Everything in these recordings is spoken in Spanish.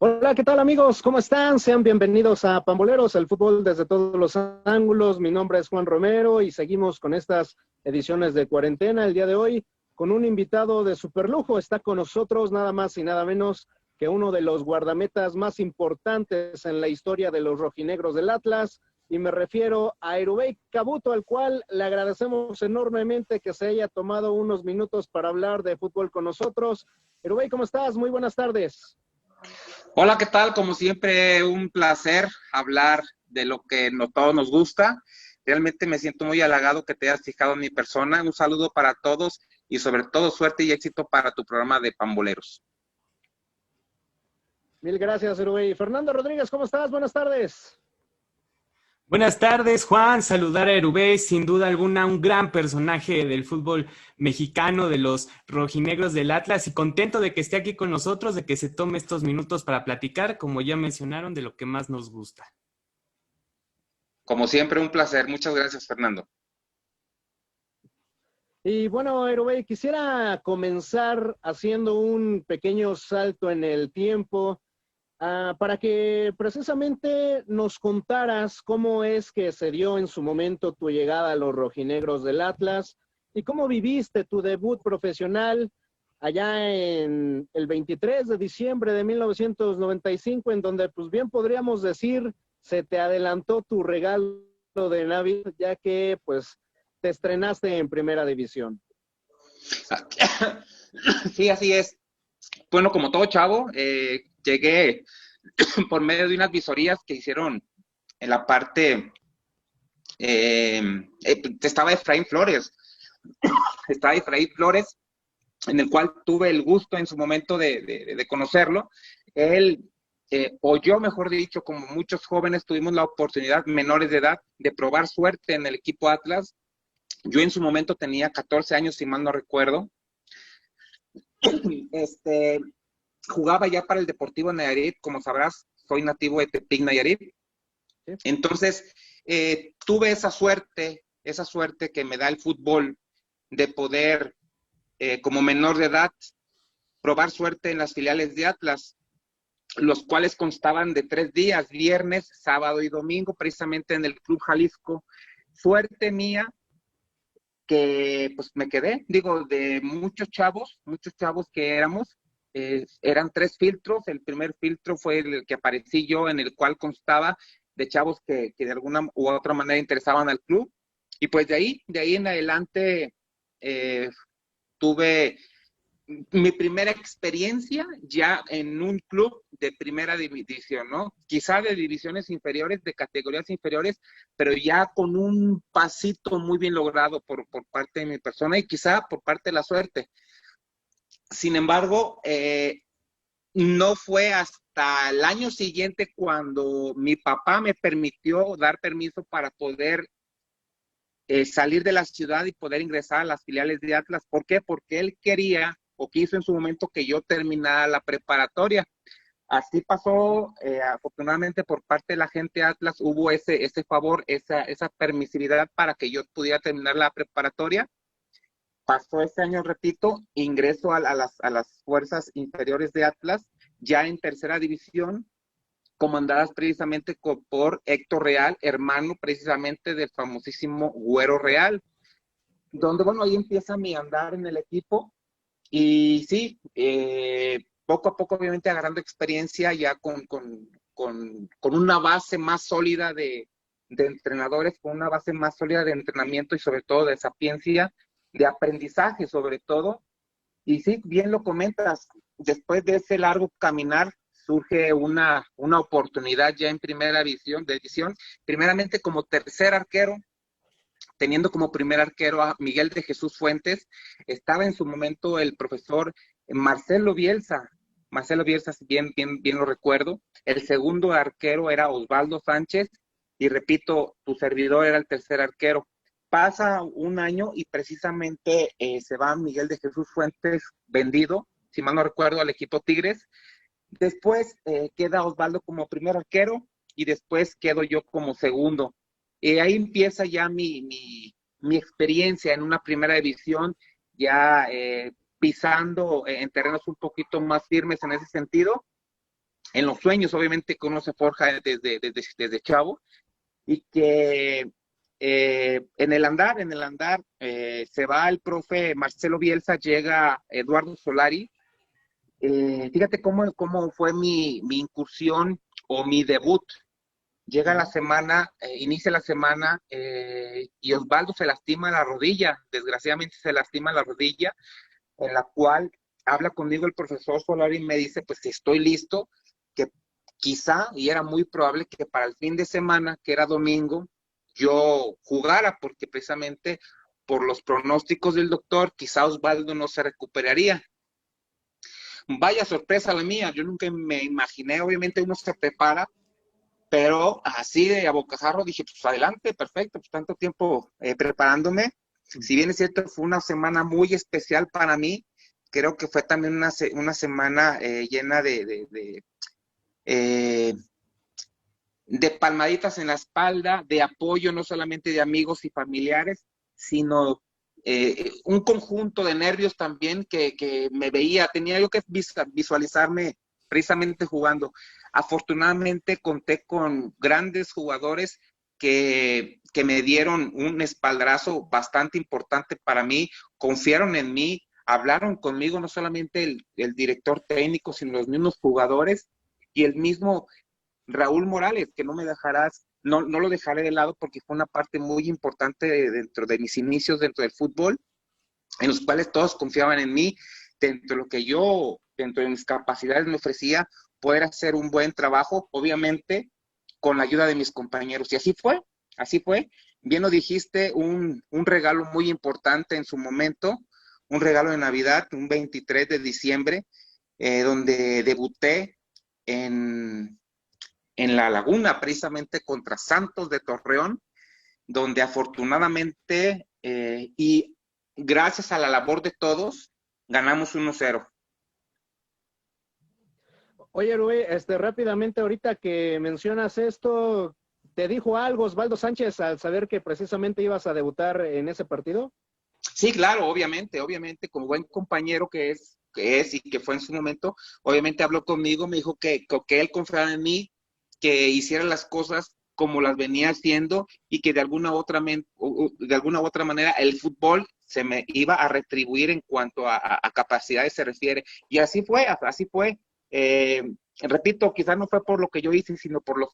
Hola, ¿qué tal amigos? ¿Cómo están? Sean bienvenidos a Pamboleros, el fútbol desde todos los ángulos. Mi nombre es Juan Romero y seguimos con estas ediciones de cuarentena el día de hoy con un invitado de superlujo. Está con nosotros nada más y nada menos que uno de los guardametas más importantes en la historia de los rojinegros del Atlas, y me refiero a Erubey Cabuto, al cual le agradecemos enormemente que se haya tomado unos minutos para hablar de fútbol con nosotros. Erubey, ¿cómo estás? Muy buenas tardes. Hola, ¿qué tal? Como siempre, un placer hablar de lo que todos nos gusta. Realmente me siento muy halagado que te hayas fijado en mi persona. Un saludo para todos y sobre todo suerte y éxito para tu programa de Pamboleros. Mil gracias, Erubey. Fernando Rodríguez, ¿cómo estás? Buenas tardes. Buenas tardes, Juan. Saludar a Erubey, sin duda alguna, un gran personaje del fútbol mexicano, de los rojinegros del Atlas, y contento de que esté aquí con nosotros, de que se tome estos minutos para platicar, como ya mencionaron, de lo que más nos gusta. Como siempre, un placer. Muchas gracias, Fernando. Y bueno, Erubey, quisiera comenzar haciendo un pequeño salto en el tiempo, para que precisamente nos contaras cómo es que se dio en su momento tu llegada a los rojinegros del Atlas y cómo viviste tu debut profesional allá en el 23 de diciembre de 1995, en donde pues bien podríamos decir se te adelantó tu regalo de Navidad, ya que pues te estrenaste en Primera División. Sí, así es. Bueno, como todo chavo, llegué por medio de unas visorías que hicieron en la parte, estaba Efraín Flores, en el cual tuve el gusto en su momento de conocerlo. Él, o yo mejor dicho, como muchos jóvenes, tuvimos la oportunidad, menores de edad, de probar suerte en el equipo Atlas. Yo en su momento tenía 14 años, si mal no recuerdo. Jugaba ya para el Deportivo Nayarit, como sabrás, soy nativo de Tepic, Nayarit. ¿Sí? Entonces, tuve esa suerte que me da el fútbol de poder, como menor de edad, probar suerte en las filiales de Atlas, los cuales constaban de 3 días, viernes, sábado y domingo, precisamente en el Club Jalisco. Suerte mía que pues me quedé, digo, de muchos chavos que éramos, eran 3 filtros. El primer filtro fue el que aparecí yo, en el cual constaba de chavos que de alguna u otra manera interesaban al club, y pues de ahí en adelante tuve mi primera experiencia ya en un club de primera división, ¿no? Quizá de divisiones inferiores, de categorías inferiores, pero ya con un pasito muy bien logrado por parte de mi persona y quizá por parte de la suerte. Sin embargo, no fue hasta el año siguiente cuando mi papá me permitió dar permiso para poder salir de la ciudad y poder ingresar a las filiales de Atlas. ¿Por qué? Porque él quería o quiso en su momento que yo terminara la preparatoria. Así pasó, afortunadamente por parte de la gente de Atlas hubo ese favor, esa permisividad para que yo pudiera terminar la preparatoria. Pasó ese año, repito, ingreso a las fuerzas inferiores de Atlas, ya en tercera división, comandadas precisamente por Héctor Real, hermano precisamente del famosísimo Güero Real, donde, bueno, ahí empieza mi andar en el equipo. Y sí, poco a poco, obviamente, agarrando experiencia ya con una base más sólida de entrenadores, con una base más sólida de entrenamiento y sobre todo de sapiencia, de aprendizaje sobre todo. Y sí, bien lo comentas, después de ese largo caminar surge una oportunidad ya en primera división, primeramente como tercer arquero, teniendo como primer arquero a Miguel de Jesús Fuentes. Estaba en su momento el profesor Marcelo Bielsa, si bien lo recuerdo. El segundo arquero era Osvaldo Sánchez, y repito, tu servidor era el tercer arquero. Pasa un año y precisamente se va Miguel de Jesús Fuentes vendido, si mal no recuerdo, al equipo Tigres. Después queda Osvaldo como primer arquero y después quedo yo como segundo. Ahí empieza ya mi experiencia en una primera división, ya pisando en terrenos un poquito más firmes en ese sentido. en los sueños, obviamente, que uno se forja desde chavo, y que se va el profe Marcelo Bielsa, llega Eduardo Solari. Fíjate cómo fue mi incursión o mi debut. Llega la semana, inicia la semana, y Osvaldo se lastima la rodilla, desgraciadamente se lastima la rodilla, en la cual habla conmigo el profesor Solari y me dice, pues estoy listo, que quizá, y era muy probable que para el fin de semana, que era domingo, yo jugara, porque precisamente por los pronósticos del doctor, quizá Osvaldo no se recuperaría. Vaya sorpresa la mía, yo nunca me imaginé, obviamente uno se prepara, pero así de a bocajarro dije, pues adelante, perfecto, pues tanto tiempo preparándome. Si bien es cierto, fue una semana muy especial para mí, creo que fue también una semana llena eh, de palmaditas en la espalda, de apoyo no solamente de amigos y familiares, sino un conjunto de nervios también que me veía, tenía yo que visualizarme precisamente jugando. Afortunadamente conté con grandes jugadores que me dieron un espaldarazo bastante importante para mí, confiaron en mí, hablaron conmigo, no solamente el director técnico, sino los mismos jugadores y el mismo Raúl Morales, que no lo dejaré de lado porque fue una parte muy importante dentro de mis inicios dentro del fútbol, en los cuales todos confiaban en mí, dentro de lo que yo, dentro de mis capacidades me ofrecía, poder hacer un buen trabajo, obviamente con la ayuda de mis compañeros. Y así fue. Bien lo dijiste, un regalo muy importante en su momento, un regalo de Navidad, un 23 de diciembre, donde debuté en La Laguna, precisamente contra Santos de Torreón, donde afortunadamente y gracias a la labor de todos, ganamos 1-0. Oye, Rubén, rápidamente, ahorita que mencionas esto, ¿te dijo algo Osvaldo Sánchez al saber que precisamente ibas a debutar en ese partido? Sí, claro, obviamente, como buen compañero que es y que fue en su momento, obviamente habló conmigo, me dijo que él confiaba en mí, que hiciera las cosas como las venía haciendo y que de alguna u otra manera el fútbol se me iba a retribuir en cuanto a capacidades se refiere. Y así fue, así fue. Eh, Repito, quizás no fue por lo que yo hice, sino por lo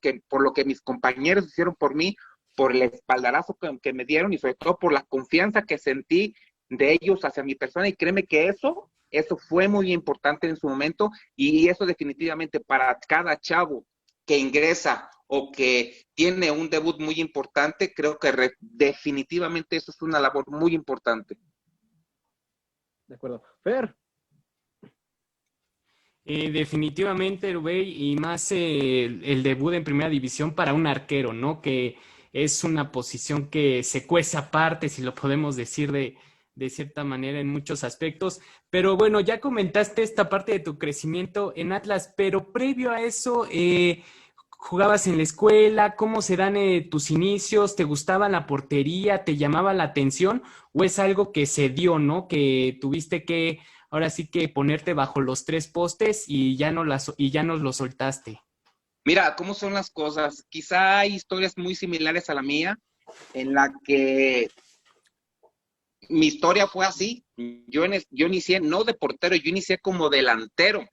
que mis compañeros hicieron por mí, por el espaldarazo que me dieron y sobre todo por la confianza que sentí de ellos hacia mi persona. Y créeme que eso fue muy importante en su momento, y eso definitivamente para cada chavo que ingresa o que tiene un debut muy importante, creo que definitivamente eso es una labor muy importante. De acuerdo. Fer. Definitivamente, Rubén, y más el debut en primera división para un arquero, ¿no? Que es una posición que se cuece aparte, si lo podemos decir de cierta manera en muchos aspectos. Pero bueno, ya comentaste esta parte de tu crecimiento en Atlas, pero previo a eso, ¿jugabas en la escuela? ¿Cómo se dan tus inicios? ¿Te gustaba la portería? ¿Te llamaba la atención? ¿O es algo que se dio, ¿no? Que tuviste que ahora sí que ponerte bajo los tres postes y ya nos lo soltaste? Mira, ¿cómo son las cosas? Quizá hay historias muy similares a la mía, en la que mi historia fue así. Yo inicié no de portero, yo inicié como delantero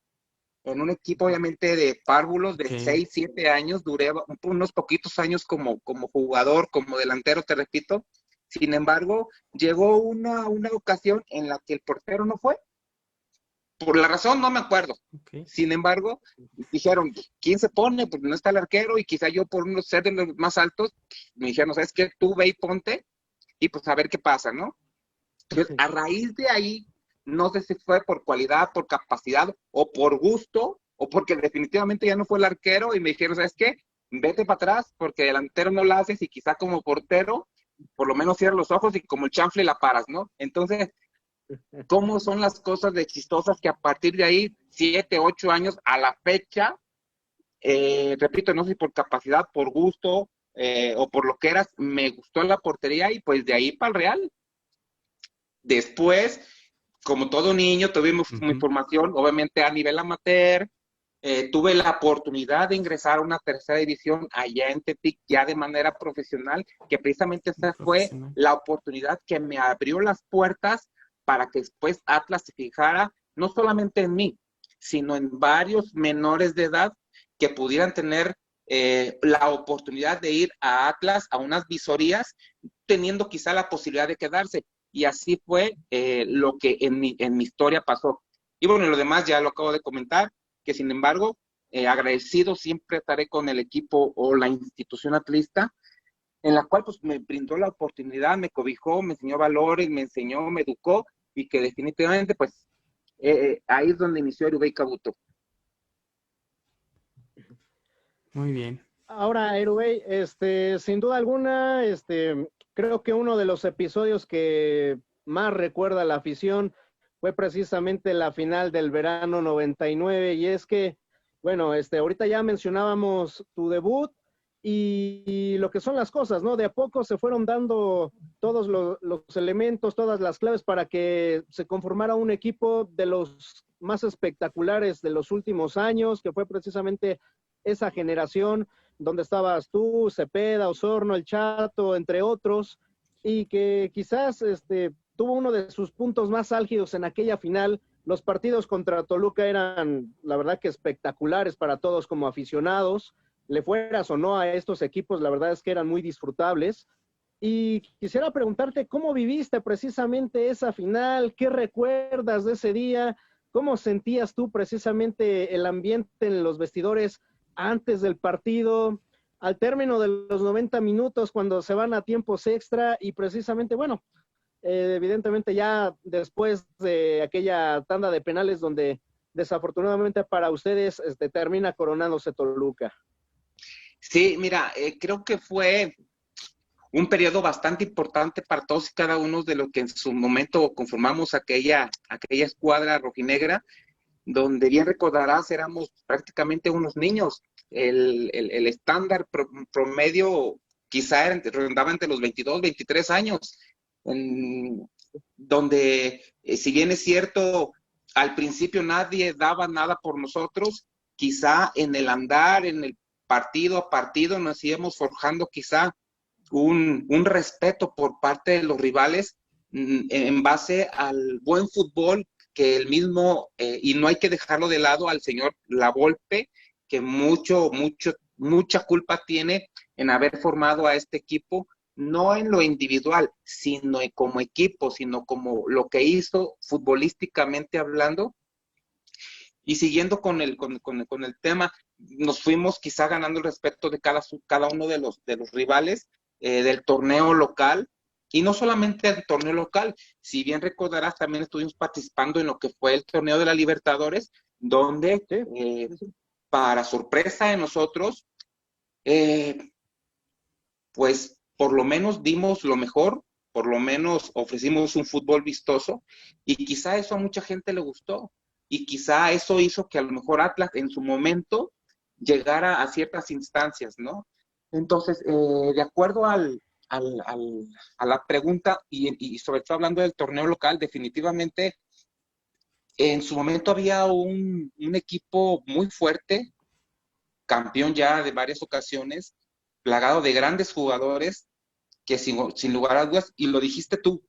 en un equipo obviamente de párvulos de 6, 7 años, duré unos poquitos años como jugador, como delantero, te repito. Sin embargo, llegó una ocasión en la que el portero no fue. Por la razón no me acuerdo. Okay. Sin embargo, dijeron, ¿quién se pone? Pues no está el arquero, y quizá yo por ser de los más altos, me dijeron, ¿sabes qué? Tú ve y ponte, y pues a ver qué pasa, ¿no? Entonces, a raíz de ahí, no sé si fue por cualidad, por capacidad, o por gusto, o porque definitivamente ya no fue el arquero, y me dijeron, ¿sabes qué? Vete para atrás, porque delantero no la haces, y quizá como portero, por lo menos cierra los ojos y como el chanfle la paras, ¿no? Entonces, ¿cómo son las cosas de chistosas que a partir de ahí, 7, 8 años a la fecha, repito, no sé si por capacidad, por gusto, o por lo que eras, me gustó la portería, y pues de ahí para el Real. Después, como todo niño, tuvimos mi formación, obviamente a nivel amateur, tuve la oportunidad de ingresar a una tercera división allá en Tepic, ya de manera profesional, que precisamente esa fue la oportunidad que me abrió las puertas para que después Atlas se fijara no solamente en mí, sino en varios menores de edad que pudieran tener la oportunidad de ir a Atlas a unas visorías, teniendo quizá la posibilidad de quedarse. Y así fue lo que en mi historia pasó. Y bueno, lo demás ya lo acabo de comentar, que sin embargo, agradecido siempre estaré con el equipo o la institución atlista, en la cual pues me brindó la oportunidad, me cobijó, me enseñó valores, me enseñó, me educó, y que definitivamente pues ahí es donde inició Erubey Cabuto. Muy bien. Ahora, Erubey, sin duda alguna, creo que uno de los episodios que más recuerda la afición fue precisamente la final del verano 99, y es que, bueno, ahorita ya mencionábamos tu debut y lo que son las cosas, ¿no? De a poco se fueron dando todos los elementos, todas las claves para que se conformara un equipo de los más espectaculares de los últimos años, que fue precisamente esa generación donde estabas tú, Cepeda, Osorno, El Chato, entre otros, y que quizás tuvo uno de sus puntos más álgidos en aquella final. Los partidos contra Toluca eran, la verdad, que espectaculares para todos como aficionados. Le fueras o no a estos equipos, la verdad es que eran muy disfrutables. Y quisiera preguntarte cómo viviste precisamente esa final, qué recuerdas de ese día, cómo sentías tú precisamente el ambiente en los vestidores antes del partido, al término de los 90 minutos, cuando se van a tiempos extra, y precisamente, bueno, evidentemente ya después de aquella tanda de penales donde desafortunadamente para ustedes termina coronándose Toluca. Sí, mira, creo que fue un periodo bastante importante para todos y cada uno de los que en su momento conformamos aquella escuadra rojinegra, donde bien recordarás éramos prácticamente unos niños. El estándar promedio quizá rondaba entre los 22, 23 años, donde si bien es cierto, al principio nadie daba nada por nosotros, quizá en el andar, en el partido a partido nos íbamos forjando quizá un respeto por parte de los rivales en base al buen fútbol que el mismo, y no hay que dejarlo de lado al señor Lavolpe, que mucha culpa tiene en haber formado a este equipo, no en lo individual, sino como equipo, sino como lo que hizo futbolísticamente hablando. Y siguiendo con el tema, nos fuimos quizá ganando el respeto de cada uno de los rivales del torneo local. Y no solamente el torneo local, si bien recordarás, también estuvimos participando en lo que fue el torneo de la Libertadores, donde, para sorpresa de nosotros, pues por lo menos dimos lo mejor, por lo menos ofrecimos un fútbol vistoso, y quizá eso a mucha gente le gustó, y quizá eso hizo que a lo mejor Atlas en su momento llegara a ciertas instancias, ¿no? Entonces, de acuerdo a la pregunta, y sobre todo hablando del torneo local, definitivamente en su momento había un equipo muy fuerte, campeón ya de varias ocasiones, plagado de grandes jugadores, que sin lugar a dudas, y lo dijiste tú,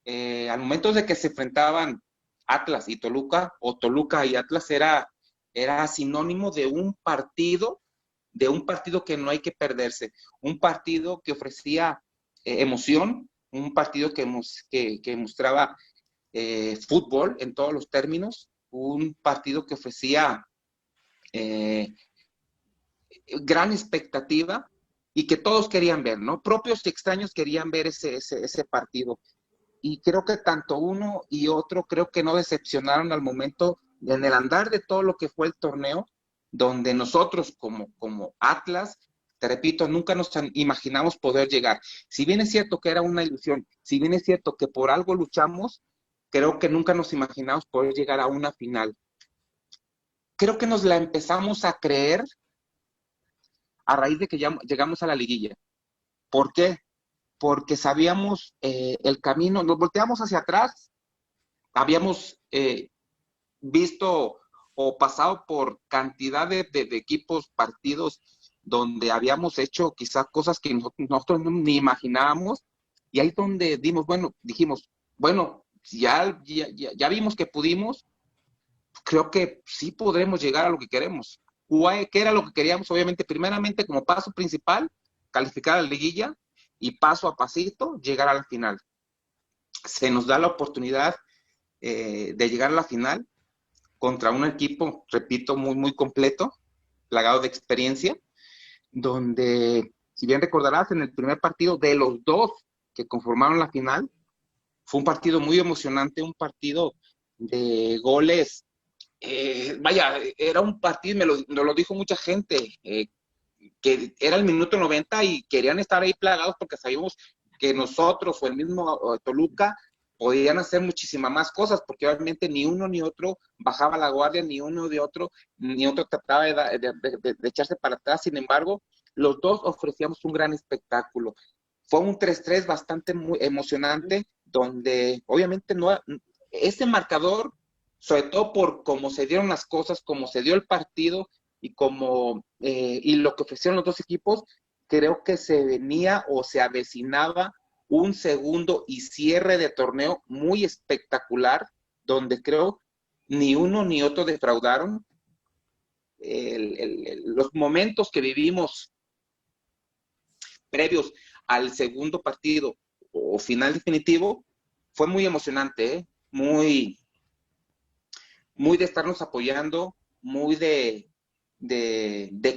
al momento de que se enfrentaban Atlas y Toluca, o Toluca y Atlas, era sinónimo de un partido que no hay que perderse, un partido que ofrecía emoción, un partido que mostraba fútbol en todos los términos, un partido que ofrecía gran expectativa y que todos querían ver, ¿no? Propios y extraños querían ver ese partido. Y creo que tanto uno y otro creo que no decepcionaron al momento en el andar de todo lo que fue el torneo, donde nosotros como Atlas, te repito, nunca nos imaginamos poder llegar. Si bien es cierto que era una ilusión, si bien es cierto que por algo luchamos, creo que nunca nos imaginamos poder llegar a una final. Creo que nos la empezamos a creer a raíz de que ya llegamos a la liguilla. ¿Por qué? Porque sabíamos el camino, nos volteamos hacia atrás, habíamos visto o pasado por cantidad de equipos, partidos, donde habíamos hecho quizás cosas que nosotros ni imaginábamos, y ahí es donde dijimos, bueno, ya vimos que pudimos, creo que sí podremos llegar a lo que queremos. ¿Qué era lo que queríamos? Obviamente, primeramente, como paso principal, calificar a la liguilla, y paso a pasito, llegar a la final. Se nos da la oportunidad de llegar a la final contra un equipo, repito, muy, muy completo, plagado de experiencia, donde, si bien recordarás, en el primer partido de los dos que conformaron la final, fue un partido muy emocionante, un partido de goles. Era un partido, me lo dijo mucha gente, que era el minuto 90 y querían estar ahí plagados porque sabíamos que nosotros o el mismo Toluca podían hacer muchísimas más cosas, porque obviamente ni uno ni otro bajaba la guardia, ni uno ni otro trataba de echarse para atrás. Sin embargo, los dos ofrecíamos un gran espectáculo. Fue un 3-3 bastante muy emocionante, donde obviamente ese marcador, sobre todo por cómo se dieron las cosas, cómo se dio el partido y lo que ofrecieron los dos equipos, creo que se venía o se avecinaba un segundo y cierre de torneo muy espectacular, donde creo ni uno ni otro defraudaron. Los momentos que vivimos previos al segundo partido o final definitivo fue muy emocionante, ¿eh? Muy de estarnos apoyando, muy de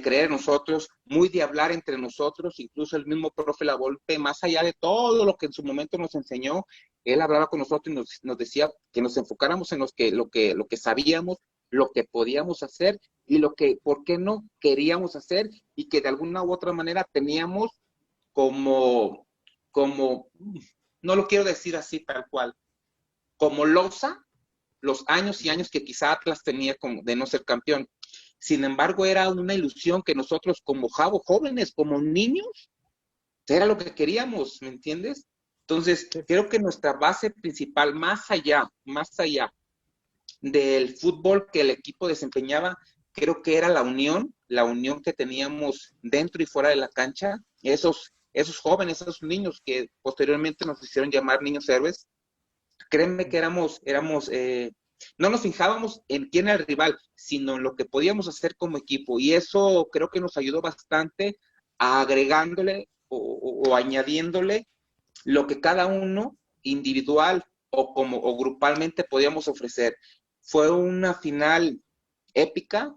creer en nosotros, muy de hablar entre nosotros. Incluso el mismo profe La Volpe, más allá de todo lo que en su momento nos enseñó, él hablaba con nosotros y nos decía que nos enfocáramos en lo que sabíamos, lo que podíamos hacer y lo que, ¿por qué no?, queríamos hacer, y que de alguna u otra manera teníamos como, no lo quiero decir así tal cual, como losa los años y años que quizá Atlas tenía de no ser campeón. Sin embargo, era una ilusión que nosotros como jóvenes, como niños, era lo que queríamos, ¿me entiendes? Entonces, creo que nuestra base principal, más allá del fútbol que el equipo desempeñaba, creo que era la unión que teníamos dentro y fuera de la cancha, esos jóvenes, esos niños que posteriormente nos hicieron llamar niños héroes. Créeme que no nos fijábamos en quién era el rival, sino en lo que podíamos hacer como equipo, y eso creo que nos ayudó bastante, agregándole o añadiéndole lo que cada uno individual o grupalmente podíamos ofrecer. Fue una final épica,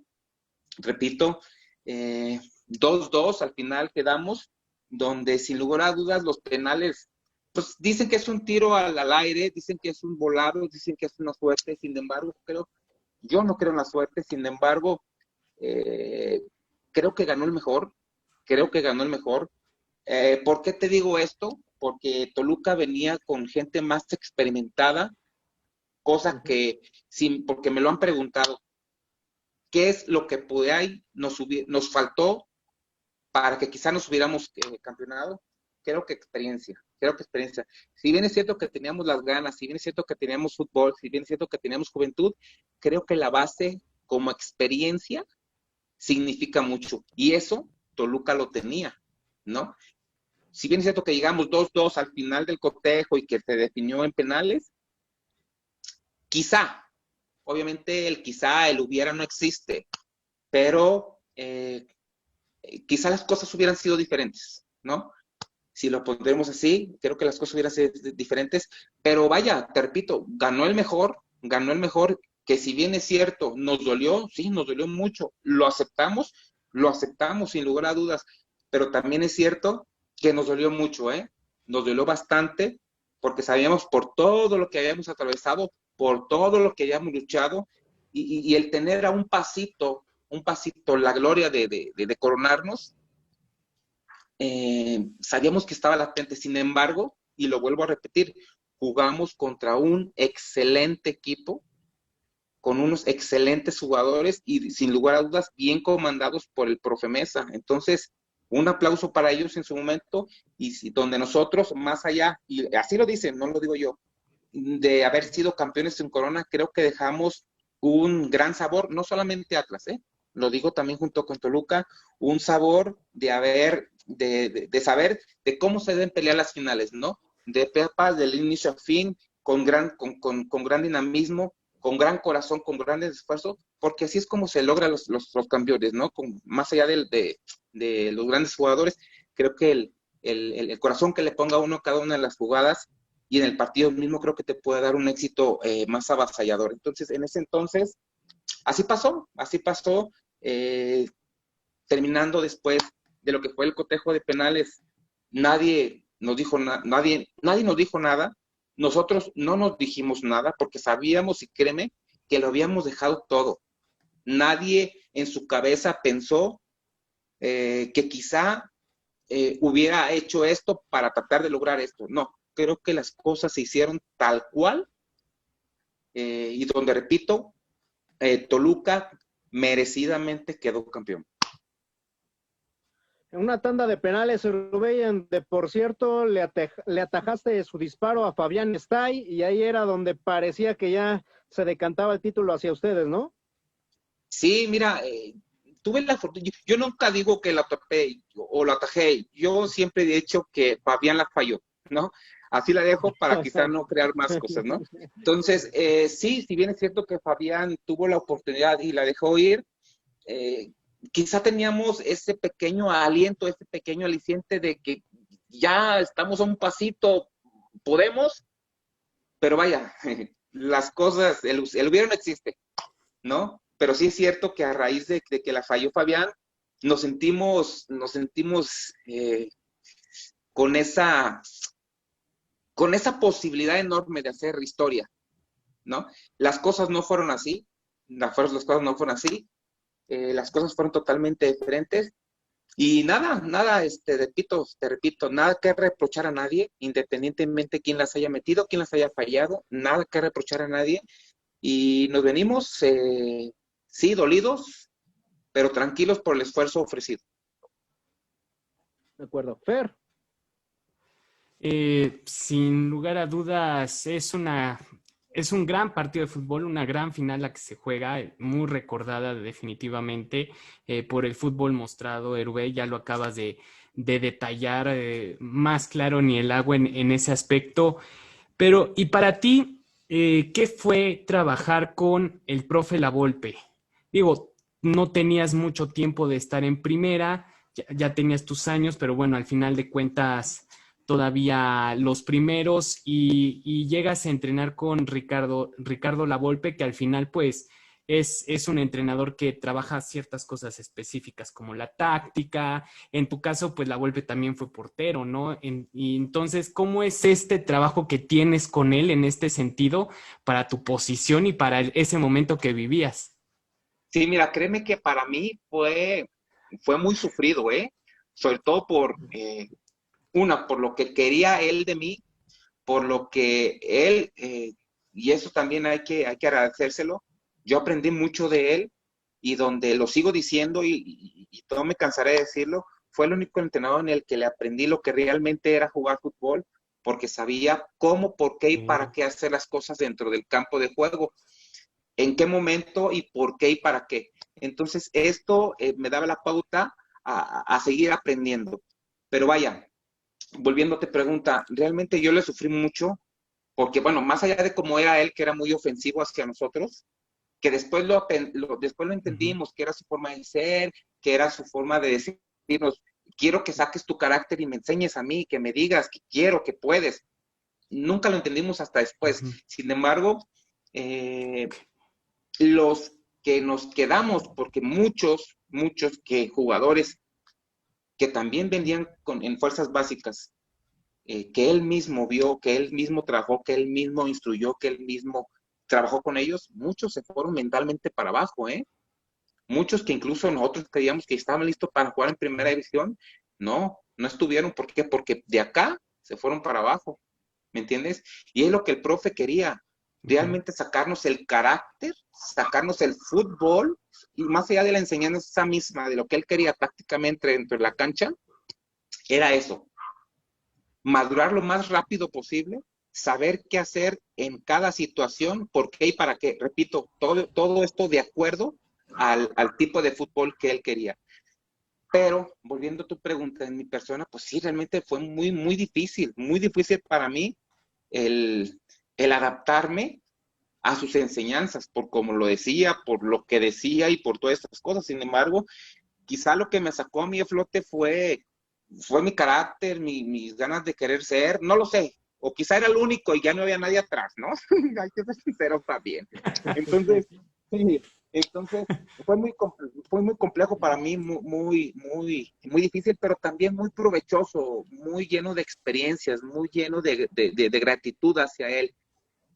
repito, 2-2 al final quedamos, donde sin lugar a dudas los penales, pues dicen que es un tiro al aire, dicen que es un volado, dicen que es una suerte. Sin embargo, yo no creo en la suerte. Sin embargo, creo que ganó el mejor, ¿por qué te digo esto? Porque Toluca venía con gente más experimentada, cosa que, porque me lo han preguntado, ¿qué es lo que por ahí nos faltó para que quizá nos hubiéramos campeonado? Creo que experiencia. Si bien es cierto que teníamos las ganas, si bien es cierto que teníamos fútbol, si bien es cierto que teníamos juventud, creo que la base como experiencia significa mucho. Y eso Toluca lo tenía, ¿no? Si bien es cierto que llegamos 2-2 al final del cotejo y que se definió en penales, quizá, obviamente el hubiera no existe, pero quizá las cosas hubieran sido diferentes, ¿no? Si lo pondremos así, creo que las cosas hubieran sido diferentes, pero vaya, te repito, ganó el mejor, que si bien es cierto, nos dolió, sí, nos dolió mucho, lo aceptamos sin lugar a dudas, pero también es cierto que nos dolió mucho, nos dolió bastante, porque sabíamos por todo lo que habíamos atravesado, por todo lo que habíamos luchado, y el tener a un pasito, la gloria de coronarnos, sabíamos que estaba latente. Sin embargo, y lo vuelvo a repetir, jugamos contra un excelente equipo, con unos excelentes jugadores y sin lugar a dudas bien comandados por el profe Mesa. Entonces, un aplauso para ellos en su momento, y donde nosotros, más allá, y así lo dicen, no lo digo yo, de haber sido campeones en Corona, creo que dejamos un gran sabor, no solamente Atlas, lo digo también junto con Toluca, un sabor de saber de cómo se deben pelear las finales, ¿no? De Pepa, del inicio a fin, con gran dinamismo, con gran corazón, con grandes esfuerzos, porque así es como se logran los campeones, ¿no? Más allá de los grandes jugadores, creo que el corazón que le ponga uno a cada una de las jugadas y en el partido mismo creo que te puede dar un éxito más avasallador. Entonces, en ese entonces, así pasó, terminando después de lo que fue el cotejo de penales, nadie nos dijo nada, nosotros no nos dijimos nada porque sabíamos, y créeme, que lo habíamos dejado todo. Nadie en su cabeza pensó que quizá hubiera hecho esto para tratar de lograr esto. No, creo que las cosas se hicieron tal cual, y donde, repito, Toluca merecidamente quedó campeón. En una tanda de penales, Rubén, por cierto, le atajaste su disparo a Fabián Stay y ahí era donde parecía que ya se decantaba el título hacia ustedes, ¿no? Sí, mira, tuve la fortuna, yo nunca digo que la tapé o la atajé, yo siempre he dicho que Fabián la falló, ¿no? Así la dejo para quizá no crear más cosas, ¿no? Entonces, sí, si bien es cierto que Fabián tuvo la oportunidad y la dejó ir, quizá teníamos ese pequeño aliento, ese pequeño aliciente de que ya estamos a un pasito, podemos, pero vaya, las cosas, el hubiera no existe, ¿no? Pero sí es cierto que a raíz de que la falló Fabián, nos sentimos con esa posibilidad enorme de hacer historia, ¿no? Las cosas no fueron así, las cosas no fueron así, las cosas fueron totalmente diferentes y nada, te repito, nada que reprochar a nadie, independientemente quién las haya metido, quién las haya fallado, nada que reprochar a nadie y nos venimos, sí, dolidos, pero tranquilos por el esfuerzo ofrecido. De acuerdo. Fer. Sin lugar a dudas, es un gran partido de fútbol, una gran final la que se juega, muy recordada definitivamente por el fútbol mostrado. Hervé, ya lo acabas de detallar, más claro ni el agua en ese aspecto. Pero, ¿y para ti, qué fue trabajar con el profe Lavolpe? Digo, no tenías mucho tiempo de estar en primera, ya tenías tus años, pero bueno, al final de cuentas todavía los primeros y llegas a entrenar con Ricardo Lavolpe, que al final pues es un entrenador que trabaja ciertas cosas específicas como la táctica. En tu caso, pues Lavolpe también fue portero, ¿no? Y entonces, ¿cómo es este trabajo que tienes con él en este sentido para tu posición y para ese momento que vivías? Sí, mira, créeme que para mí fue muy sufrido, sobre todo por lo que quería él de mí, por lo que él, y eso también hay que agradecérselo, yo aprendí mucho de él y donde lo sigo diciendo y no me cansaré de decirlo, fue el único entrenador en el que le aprendí lo que realmente era jugar fútbol, porque sabía cómo, por qué y para qué hacer las cosas dentro del campo de juego, en qué momento y por qué y para qué. Entonces, esto me daba la pauta a seguir aprendiendo. Pero vaya, volviendo a tu pregunta, realmente yo le sufrí mucho, porque bueno, más allá de cómo era él, que era muy ofensivo hacia nosotros, que después después lo entendimos, que era su forma de ser, que era su forma de decirnos, quiero que saques tu carácter y me enseñes a mí, que me digas que quiero, que puedes. Nunca lo entendimos hasta después. Sin embargo, los que nos quedamos, porque muchos jugadores que también vendían en fuerzas básicas, que él mismo vio, que él mismo trabajó, que él mismo instruyó, que él mismo trabajó con ellos, muchos se fueron mentalmente para abajo, Muchos que incluso nosotros creíamos que estaban listos para jugar en primera división, no estuvieron. ¿Por qué? Porque de acá se fueron para abajo, ¿me entiendes? Y es lo que el profe quería, realmente sacarnos el carácter, sacarnos el fútbol, y más allá de la enseñanza misma, de lo que él quería prácticamente dentro de la cancha, era eso, madurar lo más rápido posible, saber qué hacer en cada situación, por qué y para qué. Repito, todo esto de acuerdo al tipo de fútbol que él quería. Pero, volviendo a tu pregunta, en mi persona, pues sí, realmente fue muy difícil para mí el adaptarme a sus enseñanzas, por como lo decía, por lo que decía y por todas estas cosas. Sin embargo, quizá lo que me sacó a mí a flote fue mi carácter, mis ganas de querer ser, no lo sé, o quizá era el único y ya no había nadie atrás, ¿no? Hay que ser sincero también. Entonces, sí, entonces fue muy complejo para mí, muy difícil, pero también muy provechoso, muy lleno de experiencias, muy lleno de gratitud hacia él,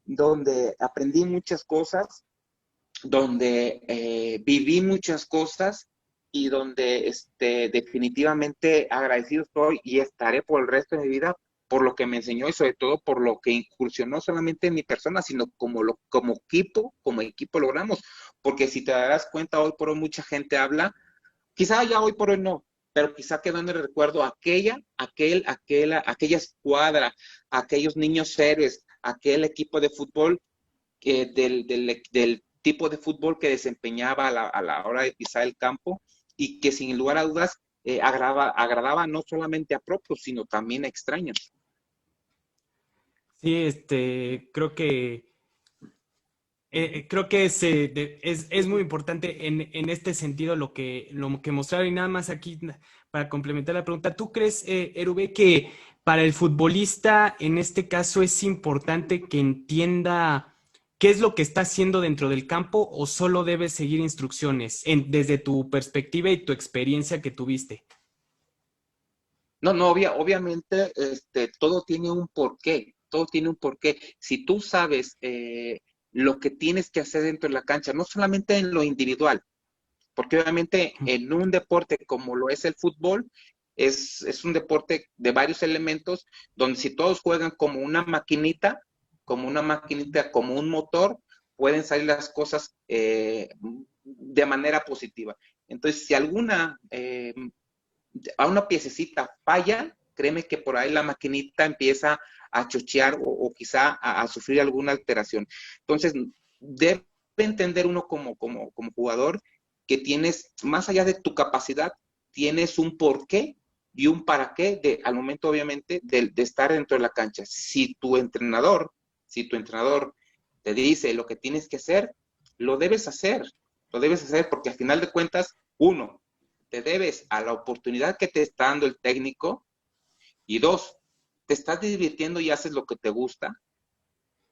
donde aprendí muchas cosas, donde viví muchas cosas y donde definitivamente agradecido estoy y estaré por el resto de mi vida por lo que me enseñó y sobre todo por lo que incursionó solamente en mi persona, sino como equipo logramos. Porque si te darás cuenta, hoy por hoy mucha gente habla, quizá ya hoy por hoy no, pero quizá quedó en el recuerdo aquella escuadra, aquellos niños héroes, aquel equipo de fútbol del tipo de fútbol que desempeñaba a la hora de pisar el campo y que sin lugar a dudas agradaba no solamente a propios, sino también a extraños. Sí, creo que es muy importante en este sentido lo que mostraron. Y nada más aquí para complementar la pregunta, ¿tú crees, Erube, que para el futbolista en este caso es importante que entienda qué es lo que está haciendo dentro del campo o solo debe seguir instrucciones desde tu perspectiva y tu experiencia que tuviste? No, obviamente todo tiene un porqué, todo tiene un porqué. Si tú sabes lo que tienes que hacer dentro de la cancha, no solamente en lo individual, porque obviamente en un deporte como lo es el fútbol, es un deporte de varios elementos, donde si todos juegan como una maquinita, como un motor, pueden salir las cosas de manera positiva. Entonces, si a una piececita falla, créeme que por ahí la maquinita empieza a chochear o quizá a sufrir alguna alteración. Entonces, debe entender uno como jugador que tienes, más allá de tu capacidad, tienes un porqué y un para qué al momento, obviamente, de estar dentro de la cancha. Si tu entrenador te dice lo que tienes que hacer, lo debes hacer, lo debes hacer porque al final de cuentas, uno, te debes a la oportunidad que te está dando el técnico y dos, te estás divirtiendo y haces lo que te gusta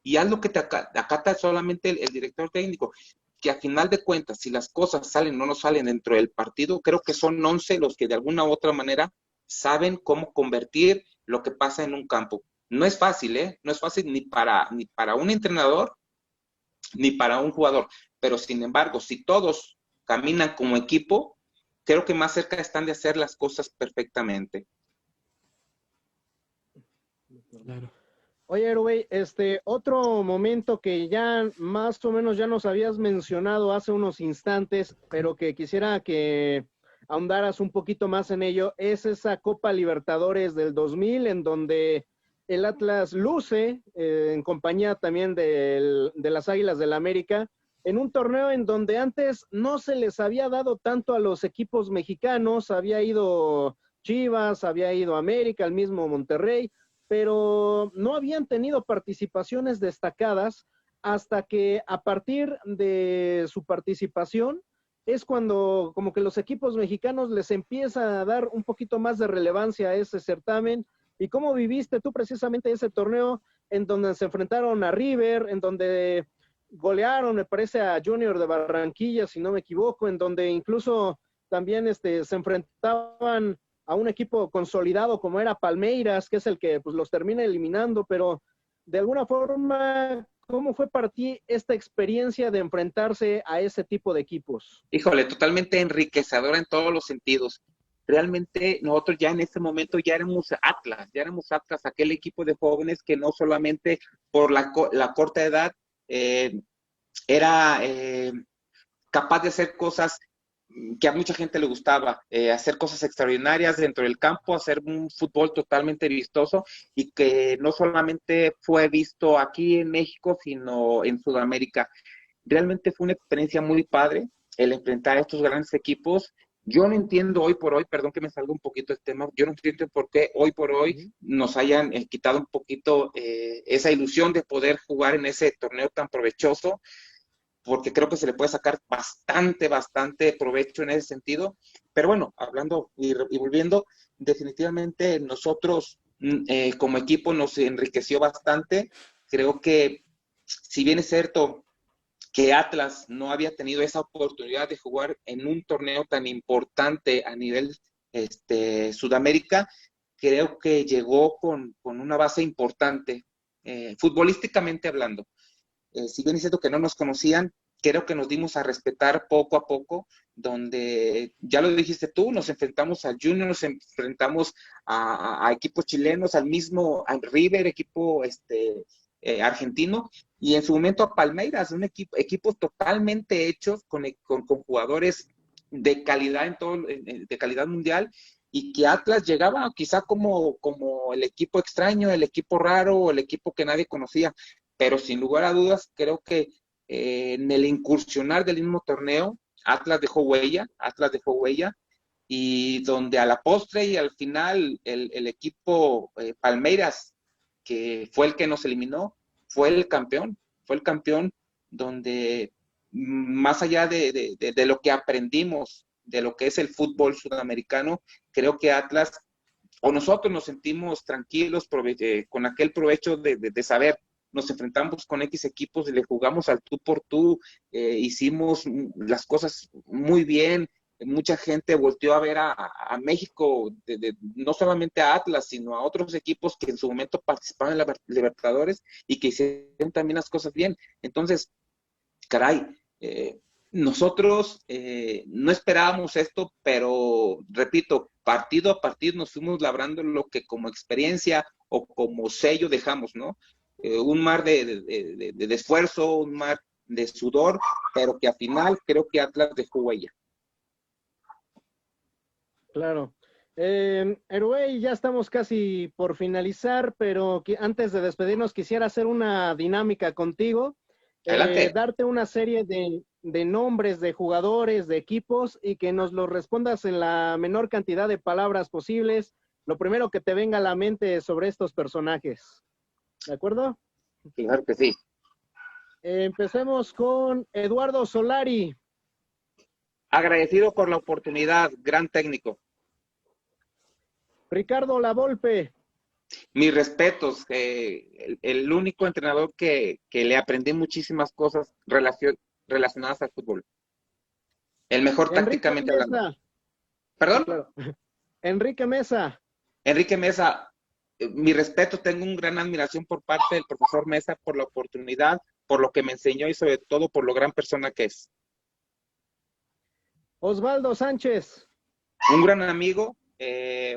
y haz lo que te acata solamente el director técnico, que a final de cuentas, si las cosas salen o no salen dentro del partido, creo que son 11 los que de alguna u otra manera saben cómo convertir lo que pasa en un campo. No es fácil, ¿eh? No es fácil ni para un entrenador ni para un jugador, pero sin embargo, si todos caminan como equipo, creo que más cerca están de hacer las cosas perfectamente. Claro. Oye, Erwey, otro momento que ya más o menos ya nos habías mencionado hace unos instantes, pero que quisiera que ahondaras un poquito más en ello, es esa Copa Libertadores del 2000, en donde el Atlas luce, en compañía también de las Águilas del América, en un torneo en donde antes no se les había dado tanto a los equipos mexicanos, había ido Chivas, había ido América, el mismo Monterrey, pero no habían tenido participaciones destacadas hasta que a partir de su participación es cuando como que los equipos mexicanos les empieza a dar un poquito más de relevancia a ese certamen. ¿Y cómo viviste tú precisamente ese torneo en donde se enfrentaron a River, en donde golearon, me parece, a Junior de Barranquilla, si no me equivoco, en donde incluso también se enfrentaban a un equipo consolidado como era Palmeiras, que es el que pues, los termina eliminando, pero de alguna forma, ¿cómo fue para ti esta experiencia de enfrentarse a ese tipo de equipos? Híjole, totalmente enriquecedora en todos los sentidos. Realmente nosotros ya en ese momento ya éramos Atlas, aquel equipo de jóvenes que no solamente por la corta edad era capaz de hacer cosas que a mucha gente le gustaba, hacer cosas extraordinarias dentro del campo, hacer un fútbol totalmente vistoso y que no solamente fue visto aquí en México, sino en Sudamérica. Realmente fue una experiencia muy padre el enfrentar a estos grandes equipos. Yo no entiendo hoy por hoy, perdón que me salga un poquito el tema, yo no entiendo por qué hoy por hoy nos hayan quitado un poquito esa ilusión de poder jugar en ese torneo tan provechoso, porque creo que se le puede sacar bastante provecho en ese sentido. Pero bueno, hablando y volviendo, definitivamente nosotros como equipo nos enriqueció bastante. Creo que si bien es cierto que Atlas no había tenido esa oportunidad de jugar en un torneo tan importante a nivel Sudamérica, creo que llegó con una base importante, futbolísticamente hablando. Si bien es cierto que no nos conocían, creo que nos dimos a respetar poco a poco, donde, ya lo dijiste tú, nos enfrentamos al Junior, nos enfrentamos a equipos chilenos, al River, equipo argentino, y en su momento a Palmeiras, equipos totalmente hechos con jugadores de calidad de calidad mundial, y que Atlas llegaba quizá como el equipo extraño, el equipo raro, el equipo que nadie conocía, pero sin lugar a dudas creo que en el incursionar del mismo torneo, Atlas dejó huella, y donde a la postre y al final el equipo Palmeiras, que fue el que nos eliminó, fue el campeón donde más allá de lo que aprendimos, de lo que es el fútbol sudamericano, creo que Atlas, o nosotros nos sentimos tranquilos con aquel provecho de saber, nos enfrentamos con X equipos y le jugamos al tú por tú, hicimos las cosas muy bien, mucha gente volteó a ver a México, no solamente a Atlas, sino a otros equipos que en su momento participaban en la Libertadores y que hicieron también las cosas bien. Entonces, caray, nosotros no esperábamos esto, pero repito, partido a partido nos fuimos labrando lo que como experiencia o como sello dejamos, ¿no? Un mar de esfuerzo, un mar de sudor, pero que al final creo que Atlas dejó huella. Claro. Eruey, ya estamos casi por finalizar, pero antes de despedirnos quisiera hacer una dinámica contigo. Darte una serie de nombres de jugadores, de equipos, y que nos los respondas en la menor cantidad de palabras posibles. Lo primero que te venga a la mente sobre estos personajes. ¿De acuerdo? Claro que sí. Empecemos con Eduardo Solari. Agradecido por la oportunidad, gran técnico. Ricardo Lavolpe. Mis respetos, el único entrenador que le aprendí muchísimas cosas relacionadas al fútbol. El mejor Enrique tácticamente Mesa. hablando. ¿Perdón? Claro. Enrique Mesa. Enrique Mesa, mi respeto, tengo una gran admiración por parte del profesor Mesa por la oportunidad, por lo que me enseñó y sobre todo por lo gran persona que es. Osvaldo Sánchez. Un gran amigo,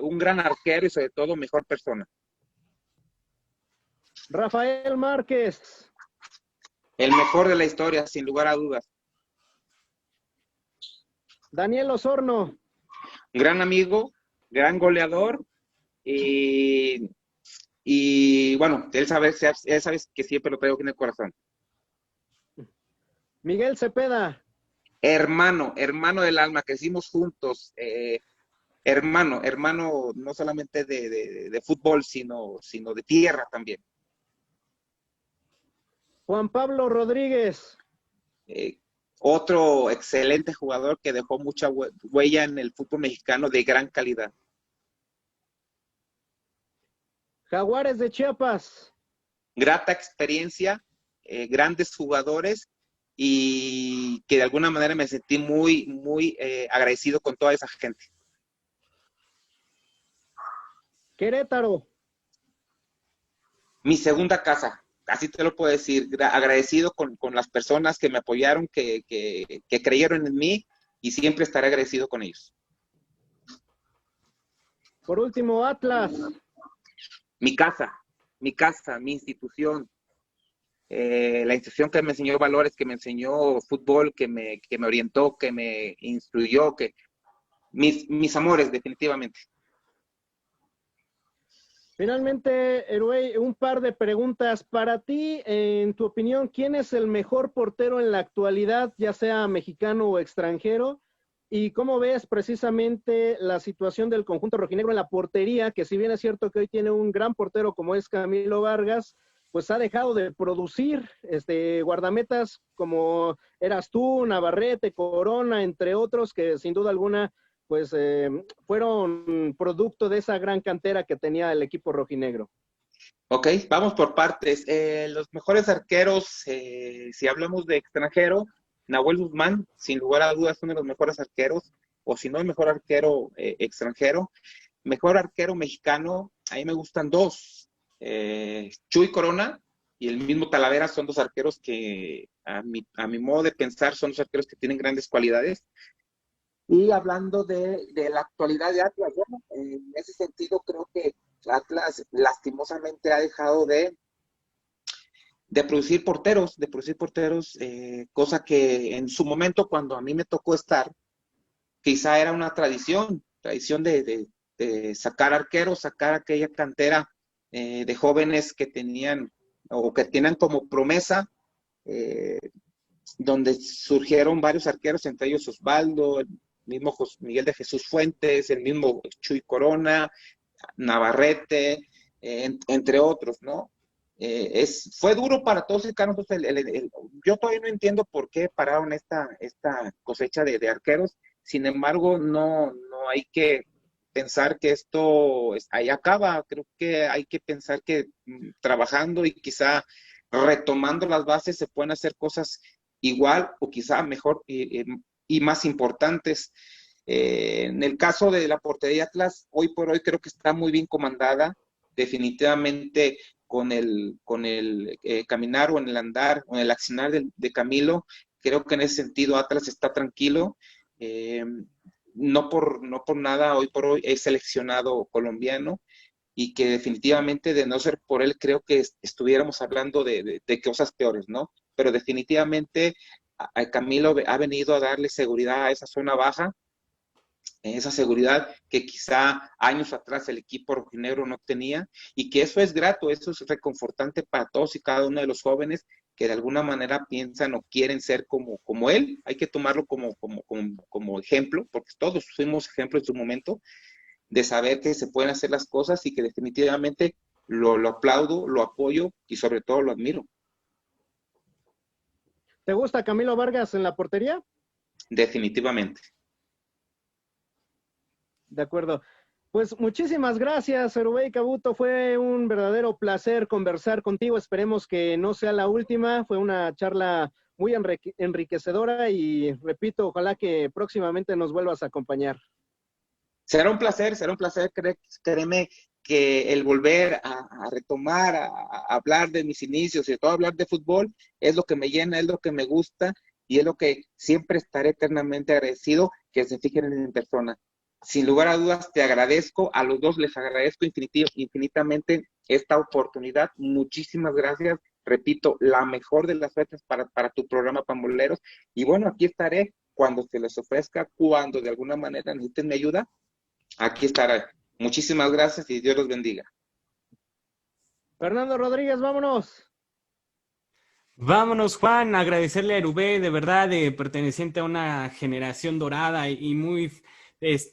un gran arquero y sobre todo mejor persona. Rafael Márquez. El mejor de la historia, sin lugar a dudas. Daniel Osorno. Gran amigo, gran goleador y bueno, él sabe que siempre lo traigo aquí en el corazón. Miguel Cepeda. Hermano del alma, crecimos juntos, hermano, no solamente de fútbol, sino de tierra también. Juan Pablo Rodríguez. Otro excelente jugador que dejó mucha huella en el fútbol mexicano de gran calidad. Jaguares de Chiapas. Grata experiencia, grandes jugadores y que de alguna manera me sentí muy agradecido con toda esa gente. Querétaro. Mi segunda casa, así te lo puedo decir, agradecido con las personas que me apoyaron, que creyeron en mí y siempre estaré agradecido con ellos. Por último, Atlas. Mi casa, mi institución, la institución que me enseñó valores, que me enseñó fútbol, que me orientó, que me instruyó, que mis amores, definitivamente. Finalmente, Eruey, un par de preguntas para ti. En tu opinión, ¿quién es el mejor portero en la actualidad, ya sea mexicano o extranjero? ¿Y cómo ves precisamente la situación del conjunto rojinegro en la portería? Que si bien es cierto que hoy tiene un gran portero como es Camilo Vargas, pues ha dejado de producir guardametas como eras tú, Navarrete, Corona, entre otros, que sin duda alguna pues fueron producto de esa gran cantera que tenía el equipo rojinegro. Ok, vamos por partes. Los mejores arqueros, si hablamos de extranjero, Nahuel Guzmán, sin lugar a dudas, es uno de los mejores arqueros, o si no el mejor arquero extranjero. Mejor arquero mexicano, a mí me gustan dos. Chuy Corona y el mismo Talavera son dos arqueros que, a mi modo de pensar, son dos arqueros que tienen grandes cualidades. Y hablando de la actualidad de Atlas, bueno, en ese sentido creo que Atlas lastimosamente ha dejado de producir porteros, cosa que en su momento cuando a mí me tocó estar, quizá era una tradición de sacar arqueros, sacar aquella cantera de jóvenes que tenían o que tienen como promesa, donde surgieron varios arqueros, entre ellos Osvaldo, el mismo Miguel de Jesús Fuentes, el mismo Chuy Corona, Navarrete, entre otros, ¿no? Fue duro para todos los canos. Yo todavía no entiendo por qué pararon esta cosecha de arqueros. Sin embargo, no hay que pensar que esto ahí acaba. Creo que hay que pensar que trabajando y quizá retomando las bases se pueden hacer cosas igual o quizá mejor y más importantes. En el caso de la portería Atlas, hoy por hoy creo que está muy bien comandada, definitivamente con el caminar o en el andar o en el accionar de Camilo, creo que en ese sentido Atlas está tranquilo. No por nada, hoy por hoy es seleccionado colombiano y que definitivamente de no ser por él creo que estuviéramos hablando de cosas peores, ¿no? Pero definitivamente a Camilo ha venido a darle seguridad a esa zona baja, esa seguridad que quizá años atrás el equipo rojinegro no tenía, y que eso es grato, eso es reconfortante para todos y cada uno de los jóvenes que de alguna manera piensan o quieren ser como él. Hay que tomarlo como ejemplo, porque todos fuimos ejemplos en su momento, de saber que se pueden hacer las cosas y que definitivamente lo aplaudo, lo apoyo y sobre todo lo admiro. ¿Te gusta Camilo Vargas en la portería? Definitivamente. De acuerdo. Pues muchísimas gracias, Erubey Cabuto. Fue un verdadero placer conversar contigo. Esperemos que no sea la última. Fue una charla muy enriquecedora y repito, ojalá que próximamente nos vuelvas a acompañar. Será un placer, créeme que el volver a retomar, a hablar de mis inicios y todo hablar de fútbol es lo que me llena, es lo que me gusta y es lo que siempre estaré eternamente agradecido que se fijen en mi persona. Sin lugar a dudas, te agradezco, a los dos les agradezco infinitamente esta oportunidad. Muchísimas gracias. Repito, la mejor de las suertes para tu programa Pamboleros. Y bueno, aquí estaré cuando se les ofrezca, cuando de alguna manera necesiten mi ayuda. Aquí estaré. Muchísimas gracias y Dios los bendiga. Fernando Rodríguez, vámonos. Vámonos, Juan, agradecerle a Erubey, de verdad, perteneciente a una generación dorada y muy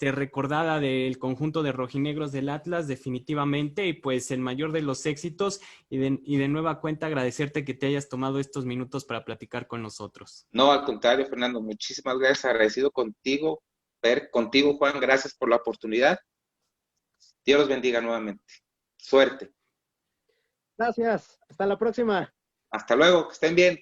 recordada del conjunto de rojinegros del Atlas, definitivamente, y pues el mayor de los éxitos, y de nueva cuenta agradecerte que te hayas tomado estos minutos para platicar con nosotros. No, al contrario, Fernando, muchísimas gracias, agradecido contigo, contigo, Juan, gracias por la oportunidad. Dios los bendiga nuevamente. Suerte. Gracias, hasta la próxima. Hasta luego, que estén bien.